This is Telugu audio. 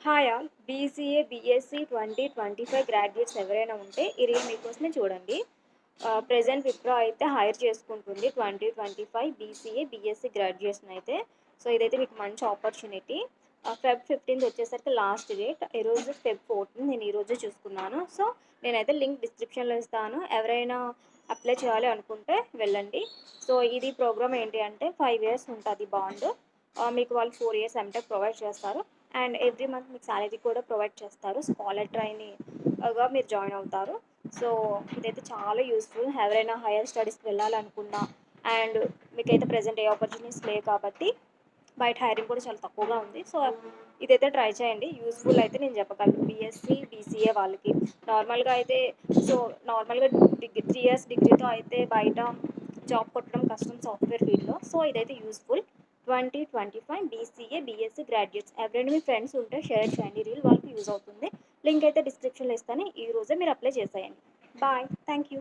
Hi all. BCA, BSc 2025 graduates ఎవరైనా ఉంటే ఈ రీల్ మీకోసమే చూడండి. ప్రెజెంట్ విప్రో అయితే హైర్ చేసుకుంటుంది 2025 బీసీఏ, బీఎస్సీ గ్రాడ్యుయేట్స్‌ని అయితే. సో, ఇదైతే మీకు మంచి ఆపర్చునిటీ. ఫెబ్ 15 వచ్చేసరికి లాస్ట్ డేట్. ఈరోజు ఫెబ్ 14 నేను ఈరోజే చూసుకున్నాను. సో, నేనైతే లింక్ డిస్క్రిప్షన్‌లో ఇస్తాను. ఎవరైనా అప్లై చేయాలి అనుకుంటే వెళ్ళండి. సో, ఇది ప్రోగ్రామ్ ఏంటి అంటే 5 ఇయర్స్ ఉంటది బాండ్. మీకు వాళ్ళు 4 ఇయర్స్ ఎంటెక్ ప్రొవైడ్ చేస్తారు. అండ్ ఎవ్రీ మంత్ మీకు సాలరీ కూడా ప్రొవైడ్ చేస్తారు. స్కాలర్ ట్రైనీగా మీరు జాయిన్ అవుతారు. సో, ఇదైతే చాలా యూస్‌ఫుల్. ఎవరైనా హైయర్ స్టడీస్‌కి వెళ్ళాలనుకున్నా అండ్ మీకైతే ప్రెజెంట్ ఏ ఆపర్చునిటీస్ లేవు కాబట్టి బయట హైరింగ్ కూడా చాలా తక్కువగా ఉంది. సో, ఇదైతే ట్రై చేయండి. యూజ్‌ఫుల్ అయితే నేను చెప్పగలను. బీఎస్సీ, బీసీఏ వాళ్ళకి. నార్మల్‌గా అయితే సో, నార్మల్‌గా 3 ఇయర్స్ డిగ్రీతో అయితే బయట జాబ్ కొట్టడం కష్టం సాఫ్ట్‌వేర్ ఫీల్డ్‌లో. సో, ఇదైతే యూజ్‌ఫుల్. 2025 బీసీఏ, బీఎస్సీ గ్రాడ్యుయేట్స్ ఎవరైనా మీ ఫ్రెండ్స్ ఉంటే షేర్ చేయండి. రీల్ వాళ్ళకి యూజ్ అవుతుంది. లింక్ అయితే డిస్క్రిప్షన్‌లో ఇస్తాను. ఈ రోజే మీరు అప్లై చేసేయండి. బాయ్. Thank you.